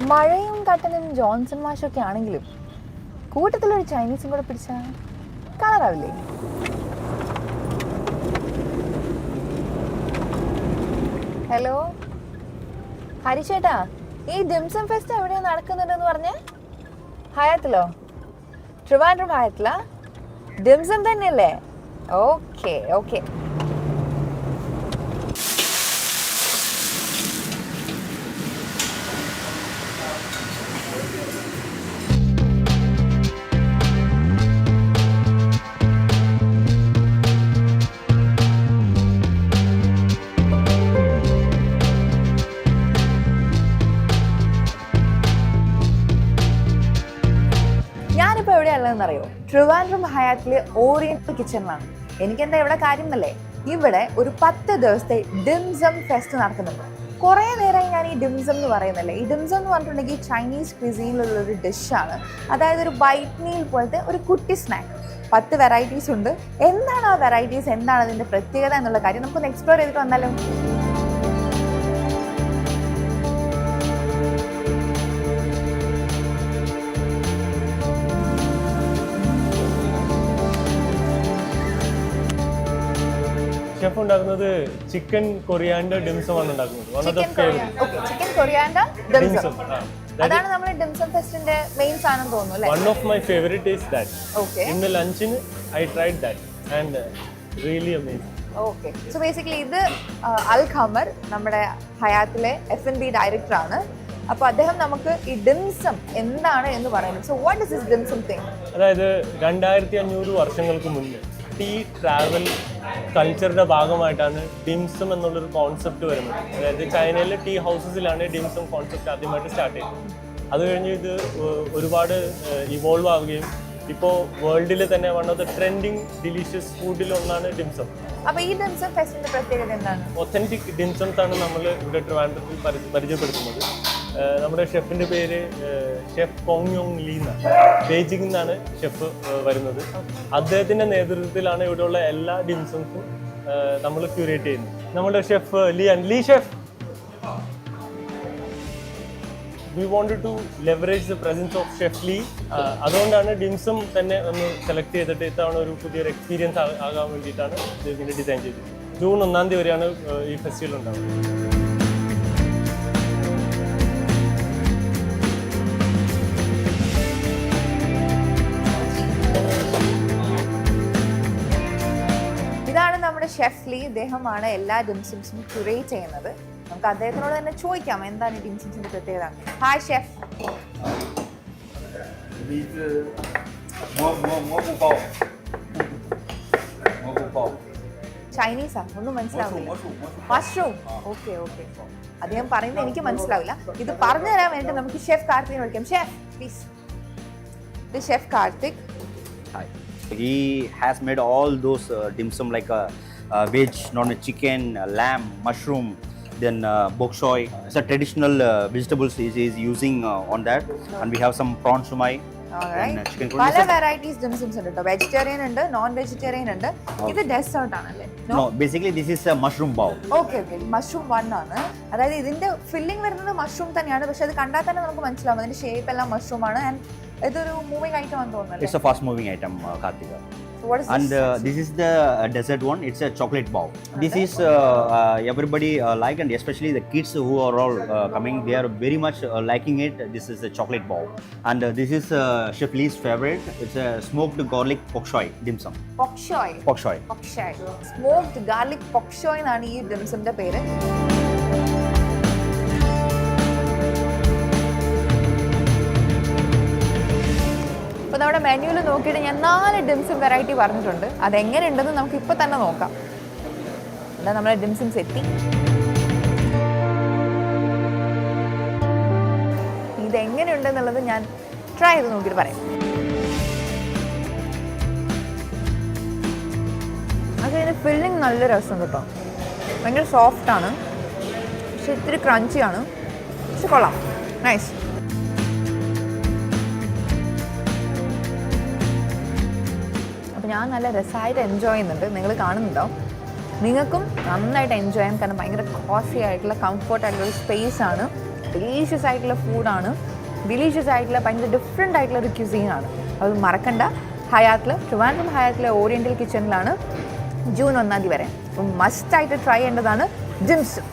മഴയും കട്ടനും ജോൺസൺ മാഷൊക്കെ ആണെങ്കിലും കൂട്ടത്തിലൊരു ചൈനീസും കൂടെ പിടിച്ചാൽ കളറാവില്ലേ? ഹലോ ഹരിശേട്ടാ, ഈ ഡിംസം ഫെസ്റ്റ് എവിടെയാണ് നടക്കുന്നുണ്ടെന്ന് പറഞ്ഞേ? ഹയാത്തിലോ? ട്രിവാൻഡ്രം ഹയാത്തിലാ? ഡിംസം തന്നെയല്ലേ? Okay okay. ഞാനിപ്പോൾ എവിടെയുള്ളതെന്നറിയോ? ട്രിവാൻഡ്രം ഹയാത്തിലെ ഓറിയന്റൽ കിച്ചണിലാണ്. എനിക്കെന്താ ഇവിടെ കാര്യം എന്നല്ലേ, ഇവിടെ ഒരു 10 ദിവസത്തെ ഡിംസം ഫെസ്റ്റ് നടക്കുന്നുണ്ട്. കുറേ നേരമായി ഞാൻ ഈ ഡിംസം എന്ന് പറയുന്നല്ലേ. ഈ ഡിംസം എന്ന് പറഞ്ഞിട്ടുണ്ടെങ്കിൽ ചൈനീസ് ക്വിസീനിലുള്ളൊരു ഡിഷാണ്. അതായത് ഒരു വൈറ്റ് മീൽ പോലത്തെ ഒരു കുട്ടി സ്നാക്ക്. 10 വെറൈറ്റീസ് ഉണ്ട്. എന്താണ് ആ വെറൈറ്റീസ്, എന്താണ് അതിൻ്റെ പ്രത്യേകത എന്നുള്ള കാര്യം നമുക്കൊന്ന് എക്സ്പ്ലോർ ചെയ്തിട്ട് വന്നാലോ? ഷെഫ് ഉണ്ടാക്കുന്നത് ചിക്കൻ കൊറിയാൻഡർ ഡിംസം ആണ് ഉണ്ടാക്കുന്നത്. ചിക്കൻ കൊറിയാൻഡർ ഡിംസം അതാണ് നമ്മുടെ ഡിംസം ഫെസ്റ്റിന്റെ മെയിൻ സാധനം തോന്നുന്നു അല്ലേ? One of my favorite is that. Okay. In the luncheon I tried that and really amazing. Okay. So basically ഇത് അൽ ഖമർ നമ്മുടെ ഹയാത്തിലെ F&B ഡയറക്ടർ ആണ്. അപ്പോൾ അദ്ദേഹം നമുക്ക് ഈ ഡിംസം എന്താണ് എന്ന് പറയുന്നത്. So what is this dim sum thing? അതായത് 2500 വർഷങ്ങൾക്ക് മുന്നേ ടീ ട്രാവൽ കൾച്ചറിന്റെ ഭാഗമായിട്ടാണ് ഡിംസം എന്നുള്ളൊരു കോൺസെപ്റ്റ് വരുന്നത്. അതായത് ചൈനയിലെ ടീ ഹൗസസിലാണ് ഡിംസം കോൺസെപ്റ്റ് ആദ്യമായിട്ട് സ്റ്റാർട്ട് ചെയ്തത്. അത് കഴിഞ്ഞ് ഇത് ഒരുപാട് ഇവോൾവ് ആവുകയും ഇപ്പോൾ വേൾഡിൽ തന്നെ one of the trending delicious ഫുഡിൽ ഒന്നാണ് ഡിംസം. അപ്പോൾ ഈ ഡിംസം ഫെസ്റ്റിന്റെ പ്രത്യേകത എന്താണ്? ഒത്തന്റിക് ഡിംസംസ് ആണ് നമ്മൾ ഇവിടെ ട്രിവാൻഡ്രത്തിൽ പരിചയപ്പെടുത്തുന്നത്. നമ്മുടെ ഷെഫിന്റെ പേര് ഷെഫ് കോങ് യോങ് ലീ എന്നാണ്. ബെയ്ജിംഗിൽ നിന്നാണ് ഷെഫ് വരുന്നത്. അദ്ദേഹത്തിന്റെ നേതൃത്വത്തിലാണ് ഇവിടെയുള്ള എല്ലാ ഡിംസംസും നമ്മൾ ക്യൂറേറ്റ് ചെയ്യുന്നത്. നമ്മുടെ chef Lee chef we wanted to leverage the presence of Chef Lee. അതുകൊണ്ടാണ് ഡിംസം തന്നെ ഒന്ന് സെലക്ട് ചെയ്തിട്ട് ഇത്തവണ ഒരു പുതിയൊരു എക്സ്പീരിയൻസ് ആകാൻ വേണ്ടിയിട്ടാണ് ഇതിൻ്റെ ഡിസൈൻ ചെയ്തത്. ജൂൺ 1-ാം തീയതി വരെയാണ് ഈ ഫെസ്റ്റിവൽ ഉണ്ടാവുന്നത്. ഇതാണ് നമ്മുടെ ഷെഫ് ലീ. ഇദ്ദേഹമാണ് എല്ലാ ഡിംസംസും ക്യൂറേറ്റ് ചെയ്യുന്നത്. നമുക്ക് അദ്ദേഹത്തിനോട് തന്നെ ചോദിക്കാം എന്താണ് ഈ ഡിംസംസിന്റെ പ്രത്യേകത. Hi chef. ചൈനീസാ? ഒന്നും മനസ്സിലാവില്ല. മഷ്റൂം. Okay okay. അദ്ദേഹം പറയുന്നത് എനിക്ക് മനസ്സിലാവില്ല. ഇത് പറഞ്ഞു തരാൻ വേണ്ടി നമുക്ക് ഷെഫ് കാർത്തികിനെ വിളിക്കാം. Chef please. ഇത് chef Karthik. He has made all those dim sum like veg, non-veg chicken, lamb, mushroom, then bok choy. It's a traditional vegetables he is using on that. And we have some prawn shumai. പല varieties ഡിംസംസ് ഉണ്ട് കേട്ടോ. Vegetarian ഉണ്ട്, non vegetarian ഉണ്ട്. ഇത് desert ആണല്ലേ? No, basically this is a mushroom bowl. Okay okay. Mushroom 1 ആണ്. അതായത് ഇതിന്റെ ഫില്ലിംഗ് വരുന്നത് മഷ്റൂം തന്നെയാണ്. പക്ഷെ അത് കണ്ടാൽ തന്നെ നമുക്ക് മനസ്സിലാവും അതിന്റെ ഷേപ്പ് എല്ലാം മഷ്റൂം ആണ്. ആൻഡ് ഇതൊരു മൂവിംഗ് ഐറ്റം ആണെന്ന് തോന്നുന്നു. It's a fast moving item, Karthika. So what is this? And this is the dessert one. It's a chocolate bowl. This is everybody like, and especially the kids who are all coming, they are very much liking it. This is the chocolate bowl. And this is Chef Lee's favorite. It's a smoked garlic pok choy dim sum. Pok choy. Pok choy. Pok choy. Smoked garlic pok choy എന്നാണ് ഈ ഡിംസംന്റെ പേര്. അപ്പോൾ നമ്മുടെ മെനുവിൽ നോക്കിയിട്ട് ഞാൻ 4 ഡിംസം variety പറഞ്ഞിട്ടുണ്ട്. അതെങ്ങനെയുണ്ടെന്ന് നമുക്ക് ഇപ്പോൾ തന്നെ നോക്കാം. അല്ല, നമ്മളെ ഡിംസംസ് എത്തി. ഇതെങ്ങനെയുണ്ടെന്നുള്ളത് ഞാൻ ട്രൈ ചെയ്ത് നോക്കിയിട്ട് പറയാം. അതിന് ഫില്ലിങ് നല്ല രസം കേട്ടോ. ഭയങ്കര സോഫ്റ്റാണ്, പക്ഷെ ഇത്തിരി ക്രഞ്ചിയാണ്. പക്ഷെ കൊള്ളാം, നൈസ്. ഞാൻ നല്ല രസമായിട്ട് എൻജോയ് ചെയ്യുന്നുണ്ട്. നിങ്ങൾ കാണുന്നുണ്ടാവും. നിങ്ങൾക്കും നന്നായിട്ട് എൻജോയ് ചെയ്യാം. കാരണം ഭയങ്കര കോസി ആയിട്ടുള്ള കംഫർട്ട് ആയിട്ടുള്ള സ്പേസ് ആണ്. ഡെലീഷ്യസ് ആയിട്ടുള്ള ഫുഡാണ്, ഡെലീഷ്യസ് ആയിട്ടുള്ള ഭയങ്കര ഡിഫറെൻ്റ് ആയിട്ടുള്ള ഒരു ക്യൂസീനാണ്. അത് മറക്കണ്ട. ഹയാത്തിൽ, ട്രിവാൻഡ്രം ഹയാത്തിലെ ഓറിയൻ്റൽ കിച്ചണിലാണ് ജൂൺ 1 വരെ. അപ്പം മസ്റ്റായിട്ട് ട്രൈ ചെയ്യേണ്ടതാണ് ഡിംസം.